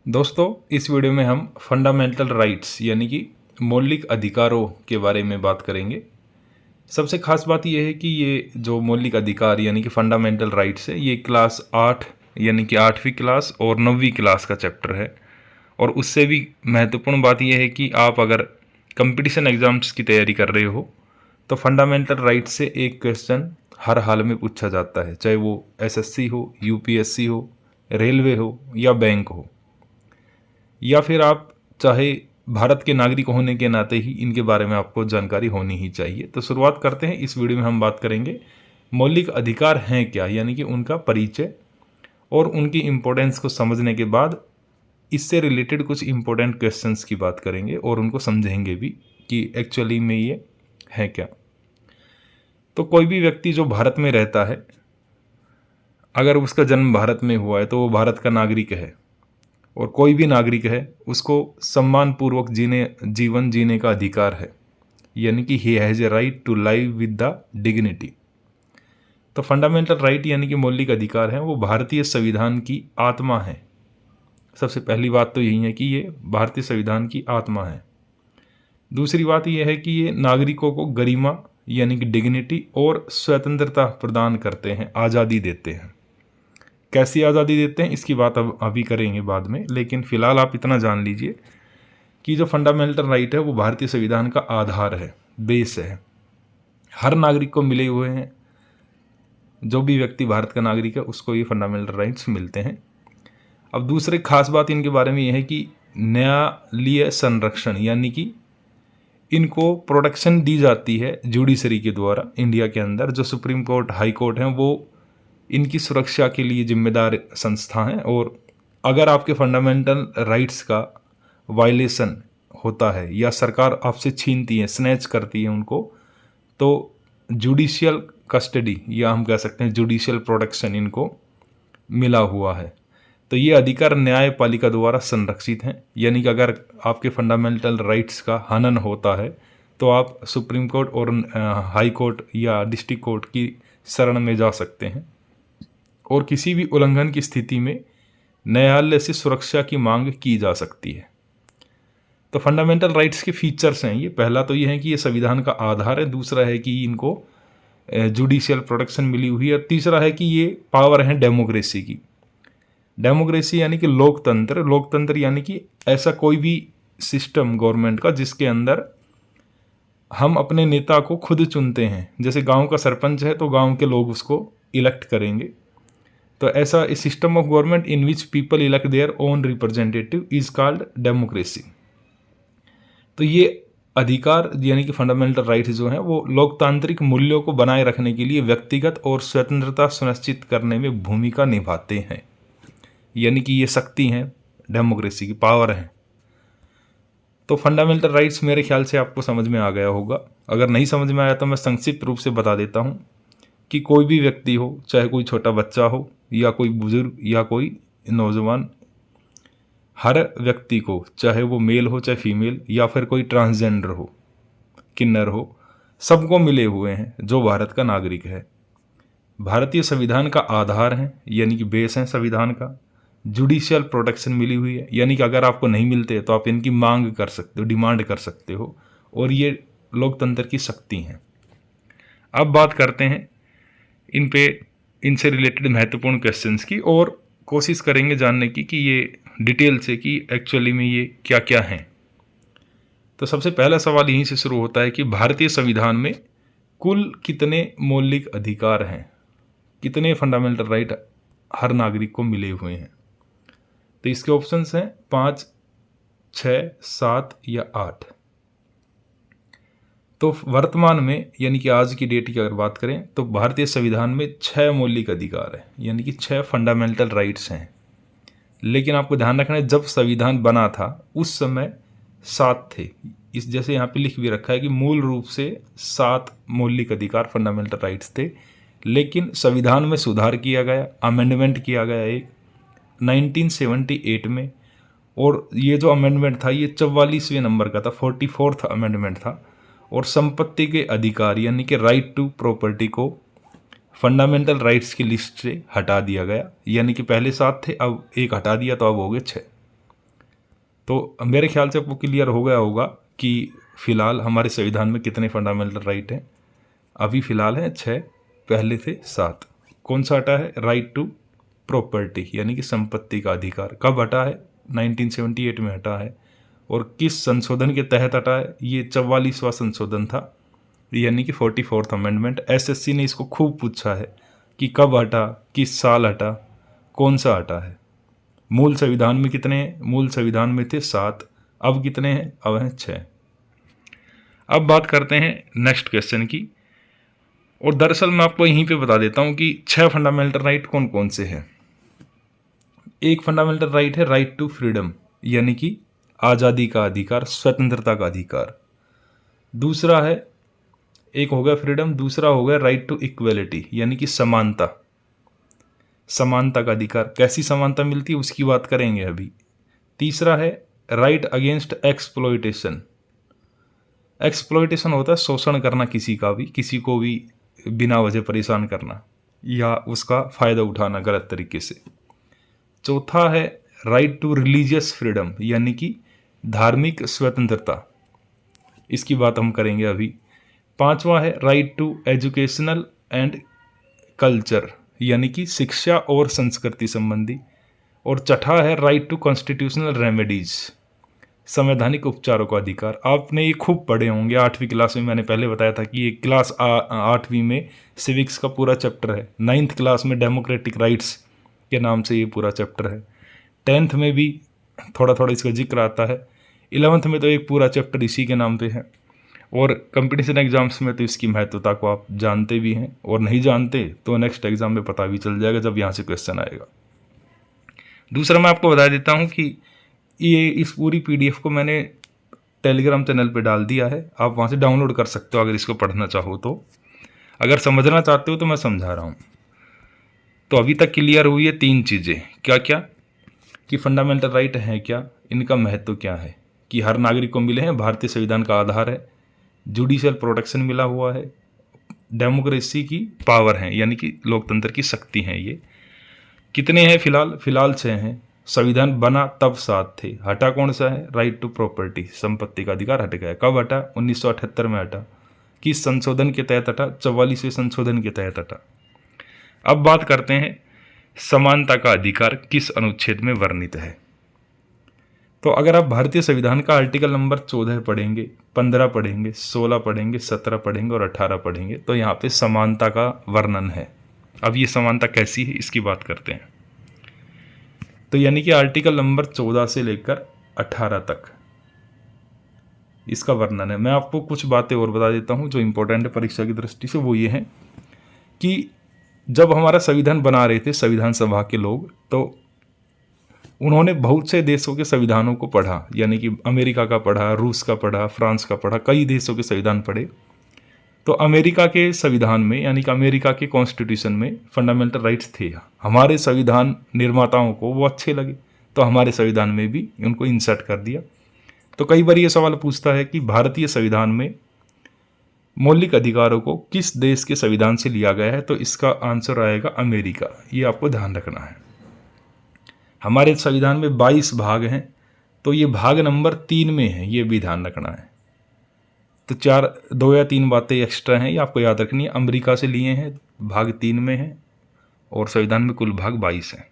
दोस्तों, इस वीडियो में हम फंडामेंटल राइट्स यानी कि मौलिक अधिकारों के बारे में बात करेंगे। सबसे खास बात यह है कि ये जो मौलिक अधिकार यानी कि फंडामेंटल राइट्स है, ये क्लास 8 यानी कि 8वीं क्लास और 9वीं क्लास का चैप्टर है। और उससे भी महत्वपूर्ण बात यह है कि आप अगर कंपटीशन एग्जाम्स की तैयारी कर रहे हो तो फंडामेंटल राइट्स से एक क्वेश्चन हर हाल में पूछा जाता है, चाहे वो एसएससी हो, यूपीएससी हो, रेलवे हो या बैंक हो, या फिर आप चाहे भारत के नागरिक होने के नाते ही इनके बारे में आपको जानकारी होनी ही चाहिए। तो शुरुआत करते हैं। इस वीडियो में हम बात करेंगे मौलिक अधिकार हैं क्या, यानी कि उनका परिचय और उनकी इम्पोर्टेंस को समझने के बाद इससे रिलेटेड कुछ इम्पोर्टेंट क्वेश्चंस की बात करेंगे और उनको समझेंगे भी कि एक्चुअली में ये है क्या। तो कोई भी व्यक्ति जो भारत में रहता है, अगर उसका जन्म भारत में हुआ है तो वो भारत का नागरिक है। और कोई भी नागरिक है, उसको सम्मानपूर्वक जीवन जीने का अधिकार है, यानी कि he has a right to live with the dignity. तो फंडामेंटल राइट यानी कि मौलिक अधिकार हैं, वो भारतीय संविधान की आत्मा है। सबसे पहली बात तो यही है कि ये भारतीय संविधान की आत्मा है। दूसरी बात यह है कि ये नागरिकों को गरिमा यानी कि डिग्निटी और स्वतंत्रता प्रदान करते हैं, आज़ादी देते हैं। कैसी आज़ादी देते हैं इसकी बात अब अभी करेंगे बाद में, लेकिन फ़िलहाल आप इतना जान लीजिए कि जो फंडामेंटल राइट है वो भारतीय संविधान का आधार है, बेस है, हर नागरिक को मिले हुए हैं। जो भी व्यक्ति भारत का नागरिक है उसको ये फंडामेंटल राइट्स मिलते हैं। अब दूसरी खास बात इनके बारे में यह है कि न्यायालयीय संरक्षण, यानी कि इनको प्रोटेक्शन दी जाती है जुडिशरी के द्वारा। इंडिया के अंदर जो सुप्रीम कोर्ट, हाई कोर्ट हैं, वो इनकी सुरक्षा के लिए जिम्मेदार संस्था हैं। और अगर आपके फंडामेंटल राइट्स का वायलेशन होता है या सरकार आपसे छीनती है, स्नैच करती है उनको, तो जुडिशियल कस्टडी या हम कह सकते हैं जुडिशियल प्रोटेक्शन इनको मिला हुआ है। तो ये अधिकार न्यायपालिका द्वारा संरक्षित हैं, यानी कि अगर आपके फंडामेंटल राइट्स का हनन होता है तो आप सुप्रीम कोर्ट और हाई कोर्ट या डिस्ट्रिक्ट कोर्ट की शरण में जा सकते हैं और किसी भी उल्लंघन की स्थिति में न्यायालय से सुरक्षा की मांग की जा सकती है। तो फंडामेंटल राइट्स के फीचर्स हैं ये। पहला तो ये है कि ये संविधान का आधार है, दूसरा है कि इनको जुडिशियल प्रोटेक्शन मिली हुई है, तीसरा है कि ये पावर है डेमोक्रेसी की। डेमोक्रेसी यानी कि लोकतंत्र, लोकतंत्र यानी कि ऐसा कोई भी सिस्टम गवर्नमेंट का जिसके अंदर हम अपने नेता को खुद चुनते हैं। जैसे गांव का सरपंच है तो गांव के लोग उसको इलेक्ट करेंगे। तो ऐसा इस system of government in which people elect their own representative is called democracy. तो ये अधिकार यानी कि फंडामेंटल राइट्स जो हैं वो लोकतांत्रिक मूल्यों को बनाए रखने के लिए व्यक्तिगत और स्वतंत्रता सुनिश्चित करने में भूमिका निभाते हैं, यानी कि ये शक्ति हैं डेमोक्रेसी की, पावर है। तो फंडामेंटल राइट्स मेरे ख्याल से आपको समझ में आ गया होगा। अगर नहीं समझ में आया तो मैं संक्षिप्त रूप से बता देता हूँ कि कोई भी व्यक्ति हो, चाहे कोई छोटा बच्चा हो या कोई बुजुर्ग या कोई नौजवान, हर व्यक्ति को, चाहे वो मेल हो चाहे फीमेल या फिर कोई ट्रांसजेंडर हो, किन्नर हो, सबको मिले हुए हैं जो भारत का नागरिक है। भारतीय संविधान का आधार है, यानी कि बेस है संविधान का। जुडिशियल प्रोटेक्शन मिली हुई है, यानी कि अगर आपको नहीं मिलते तो आप इनकी मांग कर सकते हो, डिमांड कर सकते हो, और ये लोकतंत्र की शक्ति हैं। अब बात करते हैं इनसे रिलेटेड महत्वपूर्ण क्वेश्चंस की और कोशिश करेंगे जानने की कि ये डिटेल से कि एक्चुअली में ये क्या क्या हैं। तो सबसे पहला सवाल यहीं से शुरू होता है कि भारतीय संविधान में कुल कितने मौलिक अधिकार हैं, कितने फंडामेंटल राइट हर नागरिक को मिले हुए हैं। तो इसके ऑप्शंस हैं 5, 6, 7 या 8। तो वर्तमान में यानी कि आज की डेट की अगर बात करें तो भारतीय संविधान में 6 मौलिक अधिकार हैं, यानी कि 6 फंडामेंटल राइट्स हैं। लेकिन आपको ध्यान रखना है जब संविधान बना था उस समय 7 थे। इस जैसे यहाँ पे लिख भी रखा है कि मूल रूप से 7 मौलिक अधिकार फंडामेंटल राइट्स थे, लेकिन संविधान में सुधार किया गया, अमेंडमेंट किया गया एक 1978 में। और ये जो अमेंडमेंट था ये 44वें नंबर का था, 44th अमेंडमेंट था। और संपत्ति के अधिकार यानी कि राइट टू प्रॉपर्टी को फंडामेंटल राइट्स की लिस्ट से हटा दिया गया, यानी कि पहले 7 थे, अब एक हटा दिया तो अब हो गए 6। तो मेरे ख्याल से आपको क्लियर हो गया होगा कि फ़िलहाल हमारे संविधान में कितने फंडामेंटल राइट हैं। अभी फ़िलहाल हैं 6, पहले थे 7। कौन सा हटा है? राइट टू प्रॉपर्टी यानी कि संपत्ति का अधिकार। कब हटा है? 1978 में हटा है। और किस संशोधन के तहत हटा है? ये 44वां संशोधन था, यानी कि 44th अमेंडमेंट। एसएससी ने इसको खूब पूछा है कि कब हटा, किस साल हटा, कौन सा हटा है। मूल संविधान में कितने हैं? मूल संविधान में थे 7, अब कितने हैं? अब हैं 6। अब बात करते हैं नेक्स्ट क्वेश्चन की। और दरअसल मैं आपको यहीं पे बता देता हूं कि 6 फंडामेंटल राइट कौन कौन से हैं। एक फंडामेंटल राइट है राइट टू फ्रीडम, यानी कि आज़ादी का अधिकार, स्वतंत्रता का अधिकार। दूसरा है, एक हो गया फ्रीडम, दूसरा हो गया राइट टू इक्वलिटी, यानी कि समानता, समानता का अधिकार। कैसी समानता मिलती है उसकी बात करेंगे अभी। तीसरा है राइट अगेंस्ट एक्सप्लॉयटेशन। एक्सप्लॉयटेशन होता है शोषण करना किसी का भी, किसी को भी बिना वजह परेशान करना या उसका फ़ायदा उठाना गलत तरीके से। चौथा है राइट टू रिलीजियस फ्रीडम, यानी कि धार्मिक स्वतंत्रता, इसकी बात हम करेंगे अभी। पांचवा है right to educational and culture, यानी कि शिक्षा और संस्कृति संबंधी। और छठा है राइट टू कॉन्स्टिट्यूशनल रेमेडीज, संवैधानिक उपचारों का अधिकार। आपने ये खूब पढ़े होंगे 8वीं क्लास में, मैंने पहले बताया था कि ये क्लास 8वीं में सिविक्स का पूरा चैप्टर है। 9th क्लास में डेमोक्रेटिक राइट्स के नाम से ये पूरा चैप्टर है। 10th में भी थोड़ा थोड़ा इसका जिक्र आता है। 11th में तो एक पूरा चैप्टर इसी के नाम पे है। और कंपटीशन एग्जाम्स में तो इसकी महत्वता को आप जानते भी हैं, और नहीं जानते तो नेक्स्ट एग्जाम में पता भी चल जाएगा जब यहाँ से क्वेश्चन आएगा। दूसरा मैं आपको बता देता हूँ कि ये इस पूरी PDF को मैंने टेलीग्राम चैनल पे डाल दिया है, आप वहाँ से डाउनलोड कर सकते हो अगर इसको पढ़ना चाहो तो। अगर समझना चाहते हो तो मैं समझा रहा हूँ। तो अभी तक क्लियर हुई है 3 चीज़ें, क्या क्या? कि फंडामेंटल राइट हैं क्या, इनका महत्व क्या है, कि हर नागरिक को मिले हैं, भारतीय संविधान का आधार है, जुडिशियल प्रोटेक्शन मिला हुआ है, डेमोक्रेसी की पावर है यानी कि लोकतंत्र की शक्ति है। ये कितने हैं? फिलहाल 6 हैं। संविधान बना तब 7 थे। हटा कौन सा है? राइट टू प्रॉपर्टी, संपत्ति का अधिकार हट गया। कब हटा? 1978 में हटा। किस संशोधन के तहत हटा? 44वें संशोधन के तहत हटा। अब बात करते हैं समानता का अधिकार किस अनुच्छेद में वर्णित है। तो अगर आप भारतीय संविधान का आर्टिकल नंबर 14 पढ़ेंगे, 15 पढ़ेंगे, 16 पढ़ेंगे, 17 पढ़ेंगे और 18 पढ़ेंगे तो यहाँ पे समानता का वर्णन है। अब ये समानता कैसी है इसकी बात करते हैं। तो यानी कि आर्टिकल नंबर 14 से लेकर 18 तक इसका वर्णन है। मैं आपको कुछ बातें और बता देता हूँ जो इंपॉर्टेंट है परीक्षा की दृष्टि से। वो ये है कि जब हमारा संविधान बना रहे थे संविधान सभा के लोग, तो उन्होंने बहुत से देशों के संविधानों को पढ़ा, यानी कि अमेरिका का पढ़ा, रूस का पढ़ा, फ्रांस का पढ़ा, कई देशों के संविधान पढ़े। तो अमेरिका के संविधान में यानी कि अमेरिका के कॉन्स्टिट्यूशन में फंडामेंटल राइट्स थे। हमारे संविधान निर्माताओं को वो अच्छे लगे तो हमारे संविधान में भी उनको इंसर्ट कर दिया। तो कई बार ये सवाल पूछता है कि भारतीय संविधान में मौलिक अधिकारों को किस देश के संविधान से लिया गया है, तो इसका आंसर आएगा अमेरिका। ये आपको ध्यान रखना है। हमारे संविधान में 22 भाग हैं, तो ये भाग नंबर 3 में है, ये भी ध्यान रखना है। तो 2 या 3 बातें एक्स्ट्रा हैं, ये आपको याद रखनी है। अमेरिका से लिए हैं, भाग 3 में है, और संविधान में कुल भाग 22 हैं।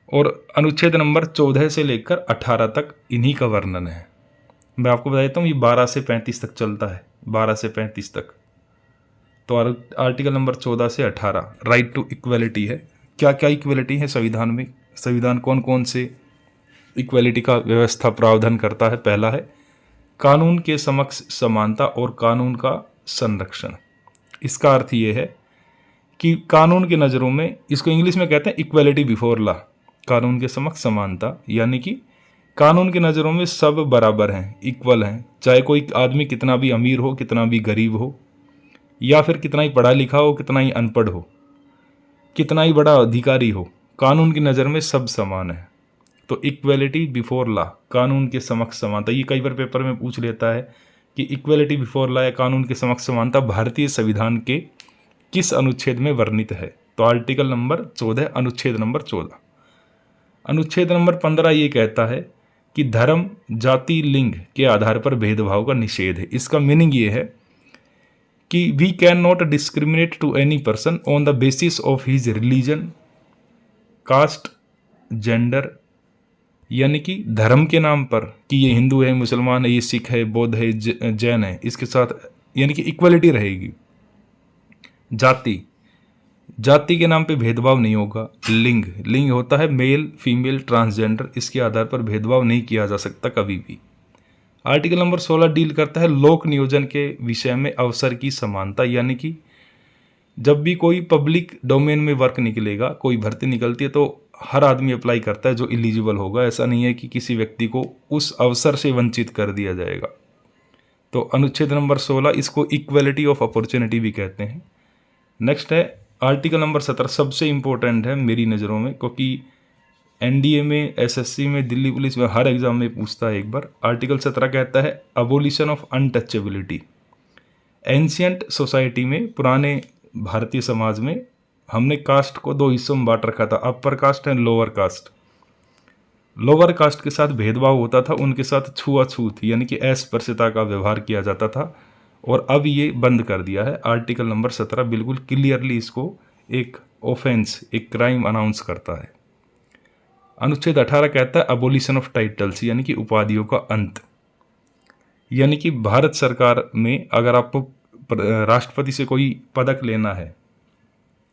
और अनुच्छेद नंबर 14 से लेकर 18 तक इन्हीं का वर्णन है। मैं आपको बता देता हूँ, ये 12 से 35 तक चलता है, 12 से 35 तक। तो आर्टिकल नंबर 14 से 18 राइट टू इक्वलिटी है। क्या क्या इक्वलिटी है संविधान में? संविधान कौन कौन से इक्वलिटी का व्यवस्था प्रावधान करता है? पहला है कानून के समक्ष समानता और कानून का संरक्षण। इसका अर्थ ये है कि कानून की नज़रों में, इसको इंग्लिश में कहते हैं इक्वलिटी बिफोर लॉ, कानून के समक्ष समानता, यानी कि कानून की नज़रों में सब बराबर हैं, इक्वल हैं। चाहे कोई आदमी कितना भी अमीर हो, कितना भी गरीब हो, या फिर कितना ही पढ़ा लिखा हो, कितना ही अनपढ़ हो, कितना ही बड़ा अधिकारी हो, कानून की नज़र में सब समान है। तो इक्वलिटी बिफोर लॉ, कानून के समक्ष समानता। ये कई बार पेपर में पूछ लेता है कि इक्वलिटी बिफोर लॉ या कानून के समक्ष समानता भारतीय संविधान के किस अनुच्छेद में वर्णित है? तो आर्टिकल नंबर 14, अनुच्छेद नंबर 14। अनुच्छेद नंबर 15 ये कहता है कि धर्म, जाति, लिंग के आधार पर भेदभाव का निषेध है। इसका मीनिंग ये है कि we can not discriminate to any person on the basis of his religion, caste, gender, यानी कि धर्म के नाम पर कि ये हिंदू है, मुसलमान है, ये सिख है, बौद्ध है, जैन है, इसके साथ यानी कि इक्वलिटी रहेगी। जाति के नाम पे भेदभाव नहीं होगा। लिंग होता है मेल, फीमेल, ट्रांसजेंडर, इसके आधार पर भेदभाव नहीं किया जा सकता कभी भी। आर्टिकल नंबर 16 डील करता है लोक नियोजन के विषय में अवसर की समानता, यानी कि जब भी कोई पब्लिक डोमेन में वर्क निकलेगा, कोई भर्ती निकलती है, तो हर आदमी अप्लाई करता है जो एलिजिबल होगा। ऐसा नहीं है कि किसी व्यक्ति को उस अवसर से वंचित कर दिया जाएगा। तो अनुच्छेद नंबर 16 इसको इक्वलिटी ऑफ अपॉर्चुनिटी भी कहते हैं। नेक्स्ट है आर्टिकल नंबर 17, सबसे इंपॉर्टेंट है मेरी नज़रों में, क्योंकि एनडीए में, एसएससी में, दिल्ली पुलिस में, हर एग्जाम में पूछता है एक बार। आर्टिकल 17 कहता है abolition of untouchability. Ancient society में, पुराने भारतीय समाज में, हमने कास्ट को दो हिस्सों में बांट रखा था, upper caste and lower caste. Lower caste के साथ भेदभाव होता था, उनके साथ छुआछूत यानी कि अस्पृश्यता का व्यवहार किया जाता था, और अब ये बंद कर दिया है। आर्टिकल नंबर 17 बिल्कुल क्लियरली इसको एक ऑफेंस, एक क्राइम अनाउंस करता है। अनुच्छेद 18 कहता है अबोलिशन ऑफ टाइटल्स, यानी कि उपाधियों का अंत। यानी कि भारत सरकार में अगर आपको राष्ट्रपति से कोई पदक लेना है,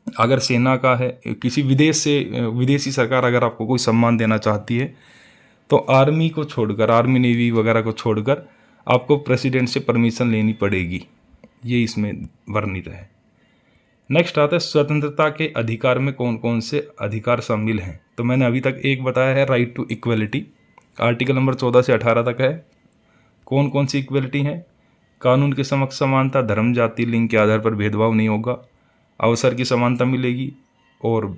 अगर सेना का है, किसी विदेशी सरकार अगर आपको कोई सम्मान देना चाहती है, तो आर्मी को छोड़कर, आर्मी नेवी वगैरह को छोड़कर आपको प्रेसिडेंट से परमिशन लेनी पड़ेगी। ये इसमें वर्णित है। नेक्स्ट आता है स्वतंत्रता के अधिकार में कौन कौन से अधिकार शामिल हैं। तो मैंने अभी तक एक बताया है, right to equality. Article number 14 से 18 तक है। कौन कौन सी इक्वलिटी है? कानून के समक्ष समानता, धर्म, जाति, लिंग के आधार पर भेदभाव नहीं होगा, अवसर की समानता मिलेगी, और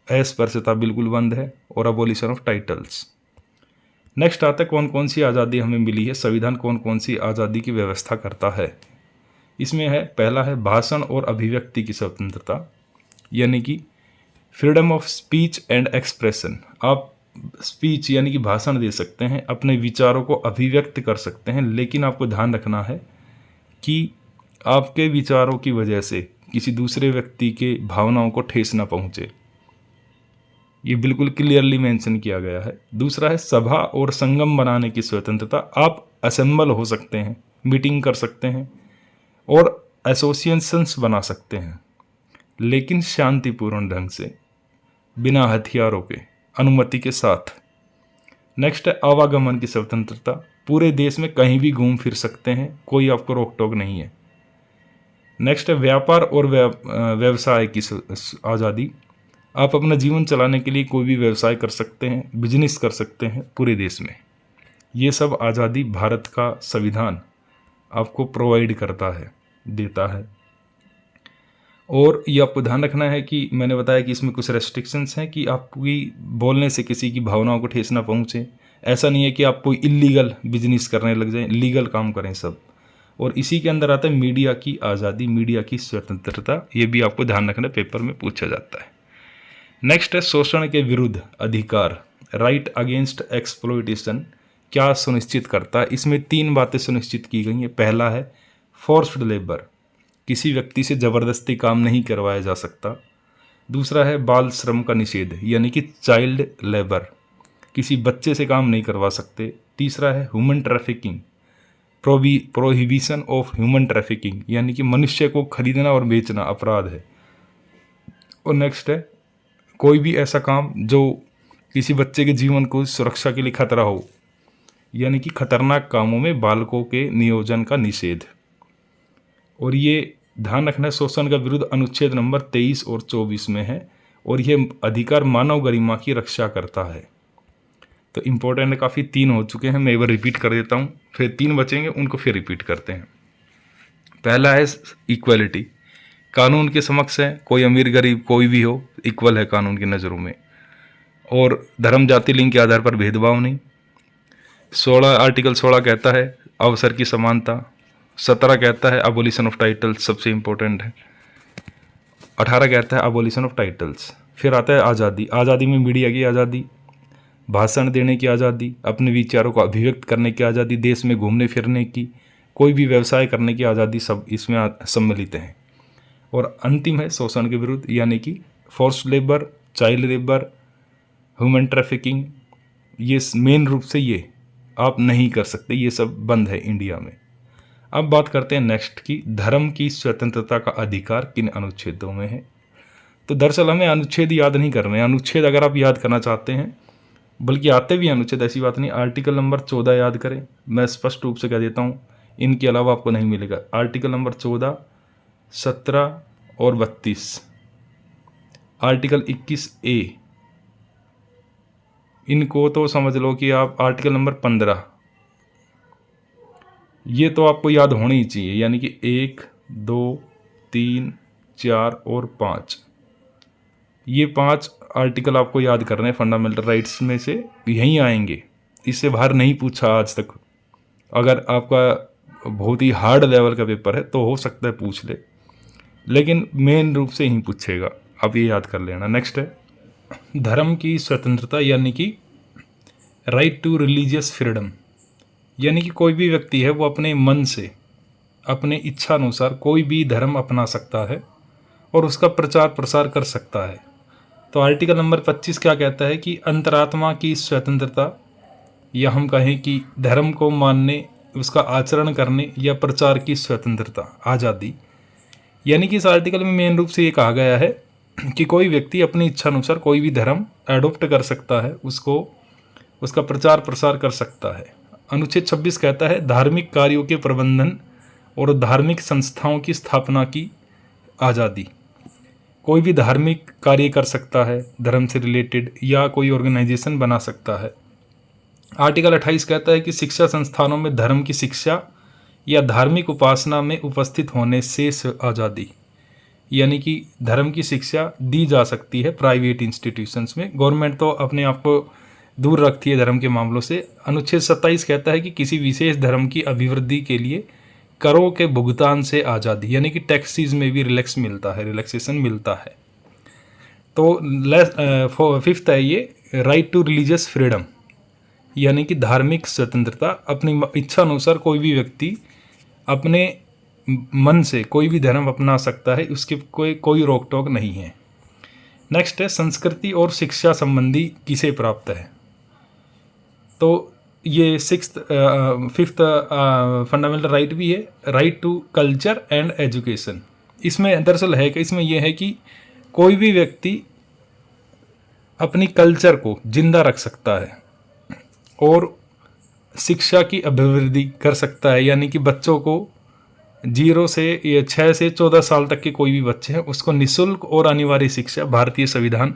अस्पृश्यता बिल्कुल बंद है, और अबोलिशन ऑफ टाइटल्स। नेक्स्ट आता है कौन कौन सी आज़ादी हमें मिली है। संविधान कौन कौन सी आज़ादी की व्यवस्था करता है। इसमें है, पहला है भाषण और अभिव्यक्ति की स्वतंत्रता, यानी कि freedom of speech and expression. आप स्पीच यानी कि भाषण दे सकते हैं, अपने विचारों को अभिव्यक्त कर सकते हैं, लेकिन आपको ध्यान रखना है कि आपके विचारों की वजह से किसी दूसरे व्यक्ति के भावनाओं को ठेस ना पहुंचे। ये बिल्कुल क्लियरली मेंशन किया गया है। दूसरा है सभा और संगम बनाने की स्वतंत्रता। आप असेंबल हो सकते हैं, मीटिंग कर सकते हैं और एसोसिएशंस बना सकते हैं, लेकिन शांतिपूर्ण ढंग से, बिना हथियारों के, अनुमति के साथ। नेक्स्ट है आवागमन की स्वतंत्रता। पूरे देश में कहीं भी घूम फिर सकते हैं, कोई आपको रोक टोक नहीं है। नेक्स्ट है व्यापार और व्यवसाय की आज़ादी। आप अपना जीवन चलाने के लिए कोई भी व्यवसाय कर सकते हैं, बिजनेस कर सकते हैं पूरे देश में। ये सब आज़ादी भारत का संविधान आपको प्रोवाइड करता है, देता है। और ये आपको ध्यान रखना है कि मैंने बताया कि इसमें कुछ रेस्ट्रिक्शंस हैं कि आपकी बोलने से किसी की भावनाओं को ठेस ना पहुँचे। ऐसा नहीं है कि आप कोई इलीगल बिजनेस करने लग जाएं, लीगल काम करें सब। और इसी के अंदर आता है मीडिया की आज़ादी, मीडिया की स्वतंत्रता। ये भी आपको ध्यान रखना, पेपर में पूछा जाता है। नेक्स्ट है शोषण के विरुद्ध अधिकार, राइट अगेंस्ट एक्सप्लॉयटेशन। क्या सुनिश्चित करता है? इसमें 3 बातें सुनिश्चित की गई हैं। पहला है फोर्स्ड लेबर, किसी व्यक्ति से ज़बरदस्ती काम नहीं करवाया जा सकता। दूसरा है बाल श्रम का निषेध, यानी कि चाइल्ड लेबर, किसी बच्चे से काम नहीं करवा सकते। तीसरा है human trafficking, prohibition of human trafficking, यानी कि मनुष्य को खरीदना और बेचना अपराध है। और नेक्स्ट है कोई भी ऐसा काम जो किसी बच्चे के जीवन को सुरक्षा के लिए खतरा हो, यानी कि खतरनाक कामों में बालकों के नियोजन का निषेध। और ये ध्यान रखना है शोषण का विरुद्ध अनुच्छेद नंबर 23 और 24 में है, और यह अधिकार मानव गरिमा की रक्षा करता है। तो इम्पोर्टेंट है काफ़ी, 3 हो चुके हैं, मैं एक बार रिपीट कर देता हूँ, फिर 3 बचेंगे, उनको फिर रिपीट करते हैं। पहला है इक्वलिटी, कानून के समक्ष है, कोई अमीर गरीब कोई भी हो, इक्वल है कानून की नज़रों में। और धर्म, जाति, लिंग के आधार पर भेदभाव नहीं। आर्टिकल 16 कहता है अवसर की समानता। 17 कहता है अबोलिशन ऑफ टाइटल्स, सबसे इम्पोर्टेंट है। 18 कहता है अबोलिशन ऑफ टाइटल्स। फिर आता है आज़ादी। आज़ादी में मीडिया की आज़ादी, भाषण देने की आज़ादी, अपने विचारों को अभिव्यक्त करने की आज़ादी, देश में घूमने फिरने की, कोई भी व्यवसाय करने की आज़ादी, सब इसमें सम्मिलित हैं। और अंतिम है शोषण के विरुद्ध, यानी कि force labour, child labour, human trafficking, ये मेन रूप से ये आप नहीं कर सकते, ये सब बंद है इंडिया में। अब बात करते हैं नेक्स्ट की, धर्म की स्वतंत्रता का अधिकार किन अनुच्छेदों में है। तो दरअसल हमें अनुच्छेद याद नहीं करने हैं। अनुच्छेद अगर आप याद करना चाहते हैं, बल्कि आते भी अनुच्छेद, ऐसी बात नहीं, आर्टिकल नंबर 14 याद करें। मैं स्पष्ट रूप से कह देता हूँ, इनके अलावा आपको नहीं मिलेगा। आर्टिकल नंबर 14, 17 और 32, आर्टिकल 21A, इनको तो समझ लो कि आप आर्टिकल नंबर 15, ये तो आपको याद होनी ही चाहिए, यानी कि 1, 2, 3, 4 और 5, ये 5 आर्टिकल आपको याद करने हैं फंडामेंटल राइट्स में से, यहीं आएंगे, इससे बाहर नहीं पूछा आज तक। अगर आपका बहुत ही हार्ड लेवल का पेपर है तो हो सकता है पूछ ले, लेकिन मेन रूप से यहीं पूछेगा, आप ये याद कर लेना। नेक्स्ट है धर्म की स्वतंत्रता, यानी कि राइट टू रिलीजियस फ्रीडम, यानी कि कोई भी व्यक्ति है वो अपने मन से, अपने इच्छा अनुसार कोई भी धर्म अपना सकता है और उसका प्रचार प्रसार कर सकता है। तो आर्टिकल नंबर 25 क्या कहता है कि अंतरात्मा की स्वतंत्रता, या हम कहें कि धर्म को मानने, उसका आचरण करने या प्रचार की स्वतंत्रता, आज़ादी। यानी कि इस आर्टिकल में मेन रूप से ये कहा गया है कि कोई व्यक्ति अपनी इच्छा अनुसार कोई भी धर्म एडोप्ट कर सकता है, उसको, उसका प्रचार प्रसार कर सकता है। अनुच्छेद 26 कहता है धार्मिक कार्यों के प्रबंधन और धार्मिक संस्थाओं की स्थापना की आज़ादी। कोई भी धार्मिक कार्य कर सकता है धर्म से रिलेटेड, या कोई ऑर्गेनाइजेशन बना सकता है। आर्टिकल 28 कहता है कि शिक्षा संस्थानों में धर्म की शिक्षा या धार्मिक उपासना में उपस्थित होने से आज़ादी, यानी कि धर्म की शिक्षा दी जा सकती है प्राइवेट इंस्टीट्यूशंस में। गवर्नमेंट तो अपने आप को दूर रखती है धर्म के मामलों से। अनुच्छेद 27 कहता है कि किसी विशेष धर्म की अभिवृद्धि के लिए करों के भुगतान से आज़ादी, यानी कि टैक्सेस में भी रिलैक्सेशन मिलता है। तो फिफ्थ है ये राइट टू रिलीजियस फ्रीडम, यानी कि धार्मिक स्वतंत्रता। अपनी इच्छा अनुसार कोई भी व्यक्ति अपने मन से कोई भी धर्म अपना सकता है, उसके कोई रोक टोक नहीं है। नेक्स्ट है संस्कृति और शिक्षा संबंधी किसे प्राप्त है। तो ये फिफ्थ फंडामेंटल राइट भी है, right to culture and education. इसमें दरअसल है कि इसमें यह है कि कोई भी व्यक्ति अपनी कल्चर को जिंदा रख सकता है और शिक्षा की अभिवृद्धि कर सकता है, यानी कि बच्चों को 0 से 6 से 14 साल तक के कोई भी बच्चे हैं उसको निःशुल्क और अनिवार्य शिक्षा भारतीय संविधान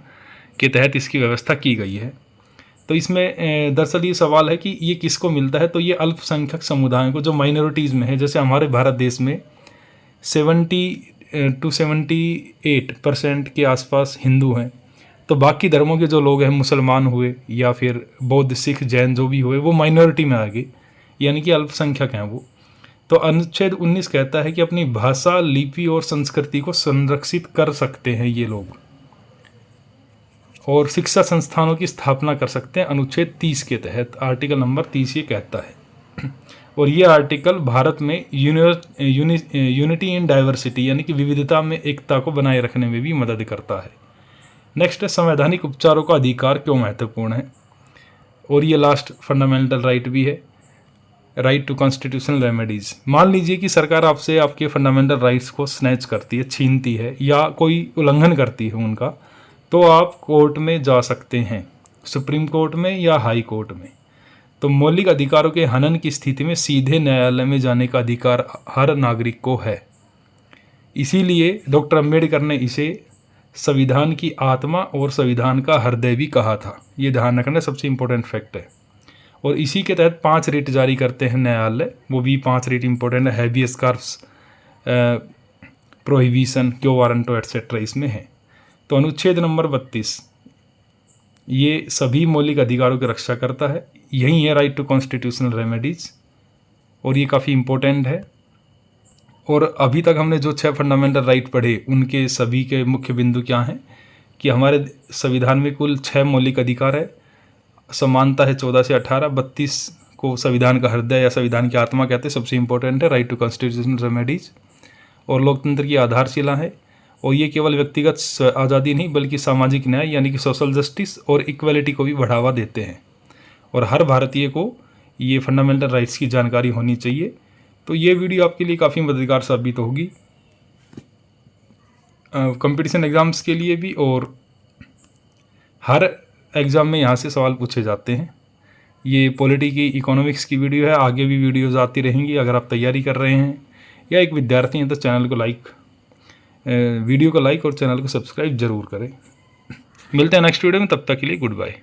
के तहत इसकी व्यवस्था की गई है। तो इसमें दरअसल ये सवाल है कि ये किसको मिलता है, तो ये अल्पसंख्यक समुदायों को जो माइनॉरिटीज़ में है। जैसे हमारे भारत देश में 70 to 78% के आसपास हिंदू हैं, तो बाकी धर्मों के जो लोग हैं, मुसलमान हुए या फिर बौद्ध, सिख, जैन जो भी हुए, वो माइनॉरिटी में आ गए, यानी कि अल्पसंख्यक हैं वो। तो अनुच्छेद 19 कहता है कि अपनी भाषा, लिपि और संस्कृति को संरक्षित कर सकते हैं ये लोग, और शिक्षा संस्थानों की स्थापना कर सकते हैं अनुच्छेद 30 के तहत। आर्टिकल नंबर 30 ये कहता है। और ये आर्टिकल भारत में यूनिटी इन डाइवर्सिटी, यानी कि विविधता में एकता को बनाए रखने में भी मदद करता है। नेक्स्ट है संवैधानिक उपचारों का अधिकार क्यों महत्वपूर्ण है, और ये लास्ट फंडामेंटल राइट भी है, राइट टू कॉन्स्टिट्यूशनल रेमेडीज। मान लीजिए कि सरकार आपसे आपके फंडामेंटल राइट्स को स्नैच करती है, छीनती है, या कोई उल्लंघन करती है उनका, तो आप कोर्ट में जा सकते हैं, सुप्रीम कोर्ट में या हाई कोर्ट में। तो मौलिक अधिकारों के हनन की स्थिति में सीधे न्यायालय में जाने का अधिकार हर नागरिक को है। इसीलिए डॉक्टर अम्बेडकर ने इसे संविधान की आत्मा और संविधान का हृदय भी कहा था। ये ध्यान रखना सबसे इम्पोर्टेंट फैक्ट है। और इसी के तहत 5 रिट जारी करते हैं न्यायालय, वो भी 5 रिट इम्पोर्टेंट है, हैबियस कॉर्पस, प्रोहिबिशन, क्यो वारंटो एटसेट्रा इसमें है। तो अनुच्छेद नंबर 32 ये सभी मौलिक अधिकारों की रक्षा करता है। यही है राइट टू कॉन्स्टिट्यूशनल रेमेडीज, और ये काफ़ी इम्पोर्टेंट है। और अभी तक हमने जो 6 फंडामेंटल राइट पढ़े, उनके सभी के मुख्य बिंदु क्या हैं कि हमारे संविधान में कुल 6 मौलिक अधिकार है। समानता है 14 से 18, 32 को संविधान का हृदय या संविधान की आत्मा कहते हैं, सबसे इंपॉर्टेंट है, राइट टू कॉन्स्टिट्यूशनल रेमेडीज, और लोकतंत्र की आधारशिला है। और ये केवल व्यक्तिगत आज़ादी नहीं बल्कि सामाजिक न्याय यानी कि सोशल जस्टिस और इक्वलिटी को भी बढ़ावा देते हैं, और हर भारतीय को ये फंडामेंटल राइट्स की जानकारी होनी चाहिए। तो ये वीडियो आपके लिए काफ़ी मददगार साबित होगी कंपटीशन एग्ज़ाम्स के लिए भी, और हर एग्ज़ाम में यहाँ से सवाल पूछे जाते हैं। ये पॉलिटी की इकोनॉमिक्स की वीडियो है, आगे भी वीडियोज़ आती रहेंगी। अगर आप तैयारी कर रहे हैं या एक विद्यार्थी हैं तो चैनल को वीडियो को लाइक और चैनल को सब्सक्राइब जरूर करें। मिलते हैं नेक्स्ट वीडियो में, तब तक के लिए गुड बाय।